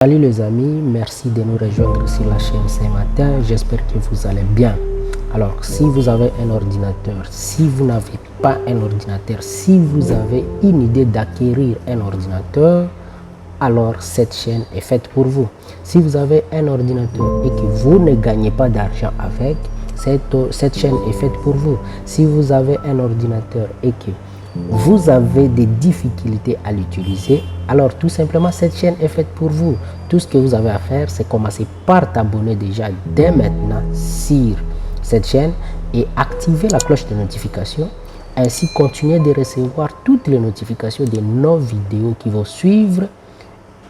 Salut les amis, merci de nous rejoindre sur la chaîne ce matin, j'espère que vous allez bien. Alors si vous avez un ordinateur, si vous n'avez pas un ordinateur, si vous avez une idée d'acquérir un ordinateur, alors cette chaîne est faite pour vous. Si vous avez un ordinateur et que vous ne gagnez pas d'argent avec, cette chaîne est faite pour vous. Si vous avez un ordinateur et que vous avez des difficultés à l'utiliser, alors tout simplement cette chaîne est faite pour vous. Tout ce que vous avez à faire, c'est commencer par t'abonner déjà dès maintenant sur cette chaîne et activer la cloche de notification. Ainsi continuer de recevoir toutes les notifications de nos vidéos qui vont suivre.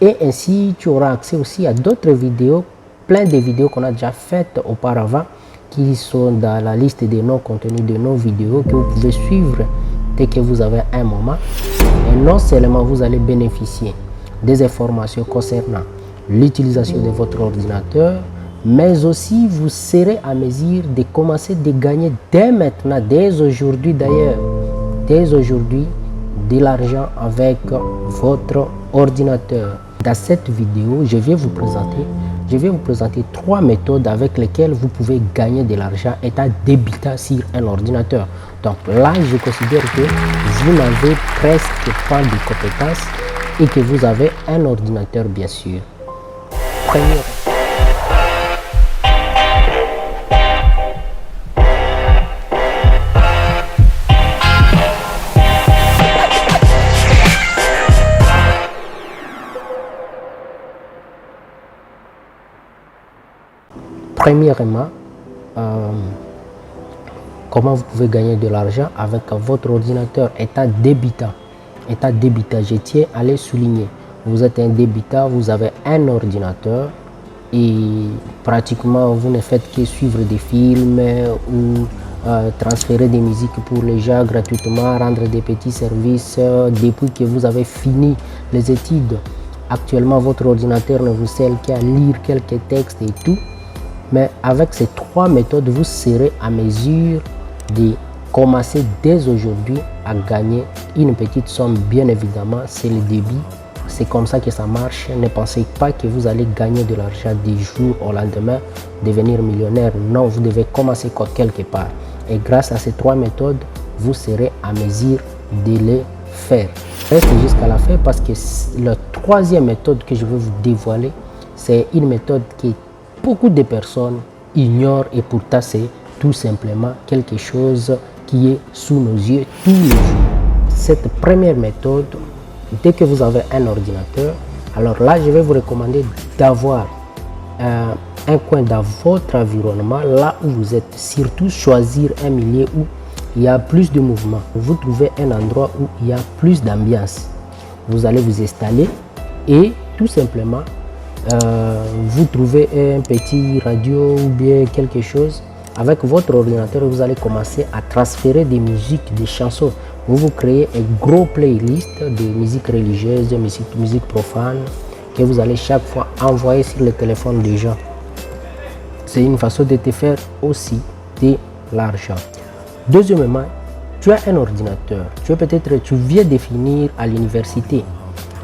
Et ainsi tu auras accès aussi à d'autres vidéos, plein de vidéos qu'on a déjà faites auparavant, qui sont dans la liste de nos contenus de nos vidéos que vous pouvez suivre dès que vous avez un moment. Et non seulement vous allez bénéficier des informations concernant l'utilisation de votre ordinateur, mais aussi vous serez à mesure de commencer de gagner dès maintenant, dès aujourd'hui d'ailleurs, dès aujourd'hui, de l'argent avec votre ordinateur. Dans cette vidéo, je vais vous présenter 3 méthodes avec lesquelles vous pouvez gagner de l'argent étant débutant sur un ordinateur. Donc là, je considère que vous n'avez presque pas de compétences et que vous avez un ordinateur, bien sûr. Premièrement, comment vous pouvez gagner de l'argent avec votre ordinateur étant débutant. Étant débutant, je tiens à le souligner. Vous êtes un débutant, vous avez un ordinateur et pratiquement vous ne faites que suivre des films ou transférer des musiques pour les gens gratuitement, rendre des petits services depuis que vous avez fini les études. Actuellement, votre ordinateur ne vous sert qu'à lire quelques textes et tout. Mais avec ces 3 méthodes, vous serez à mesure de commencer dès aujourd'hui à gagner une petite somme. Bien évidemment, c'est le début. C'est comme ça que ça marche. Ne pensez pas que vous allez gagner de l'argent du jour au lendemain, devenir millionnaire. Non, vous devez commencer quelque part. Et grâce à ces 3 méthodes, vous serez à mesure de les faire. Restez jusqu'à la fin parce que la 3e méthode que je vais vous dévoiler, c'est une méthode qui beaucoup de personnes ignorent et pourtant c'est tout simplement quelque chose qui est sous nos yeux tous les jours. Cette première méthode, dès que vous avez un ordinateur, alors là je vais vous recommander d'avoir un coin dans votre environnement, là où vous êtes, surtout choisir un milieu où il y a plus de mouvement. Vous trouvez un endroit où il y a plus d'ambiance. Vous allez vous installer et tout simplement vous trouvez un petit radio ou bien quelque chose. Avec votre ordinateur, vous allez commencer à transférer des musiques, des chansons. Vous créez un gros playlist de musique religieuse, de musique profane que vous allez chaque fois envoyer sur le téléphone des gens. C'est une façon de te faire aussi de l'argent. Deuxièmement, tu as un ordinateur. Tu viens de finir à l'université.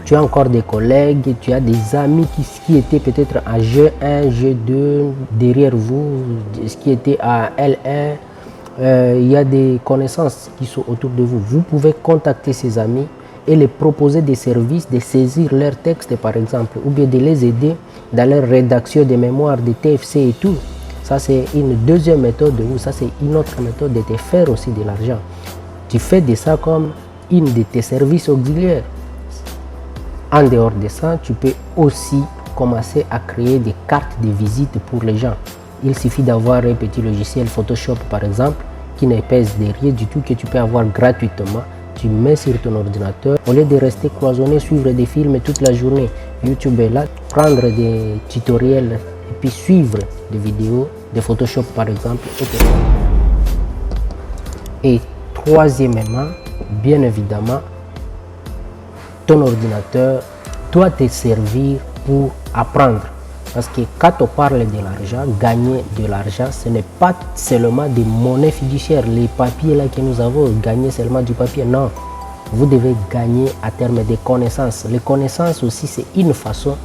Tu as encore des collègues, tu as des amis qui étaient peut-être à G1, G2 derrière vous, qui étaient à L1. Il y a des connaissances qui sont autour de vous. Vous pouvez contacter ces amis et les proposer des services, de saisir leurs textes par exemple, ou bien de les aider dans leur rédaction des mémoires, des TFC et tout. Ça c'est une deuxième méthode, ou ça c'est une autre méthode de te faire aussi de l'argent. Tu fais de ça comme une de tes services auxiliaires. En dehors de ça, tu peux aussi commencer à créer des cartes de visite pour les gens. Il suffit d'avoir un petit logiciel Photoshop par exemple, qui ne pèse de rien du tout, que tu peux avoir gratuitement. Tu mets sur ton ordinateur, au lieu de rester cloisonné, suivre des films toute la journée. YouTube est là, prendre des tutoriels et puis suivre des vidéos de Photoshop par exemple. Et troisièmement, bien évidemment, ton ordinateur doit te servir pour apprendre. Parce que quand on parle de l'argent, gagner de l'argent, ce n'est pas seulement des monnaies fiduciaires, les papiers là que nous avons, gagner seulement du papier. Non, vous devez gagner à terme des connaissances. Les connaissances aussi, c'est une façon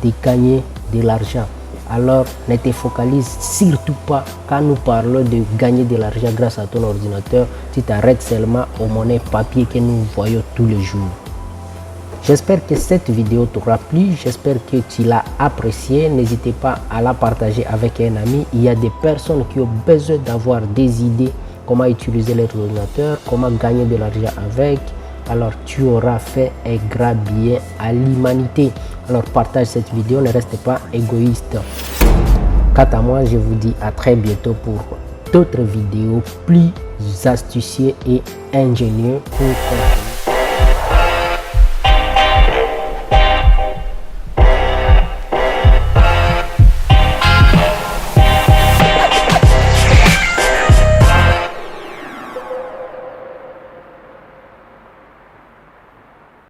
de gagner de l'argent. Alors ne te focalise surtout pas quand nous parlons de gagner de l'argent grâce à ton ordinateur. Tu t'arrêtes seulement aux monnaies papier que nous voyons tous les jours. J'espère que cette vidéo t'aura plu, j'espère que tu l'as appréciée. N'hésitez pas à la partager avec un ami. Il y a des personnes qui ont besoin d'avoir des idées comment utiliser leur ordinateur, comment gagner de l'argent avec. Alors tu auras fait un grand bien à l'humanité. Alors partage cette vidéo, ne reste pas égoïste. Quant à moi, je vous dis à très bientôt pour d'autres vidéos plus astucieuses et ingénieuses pour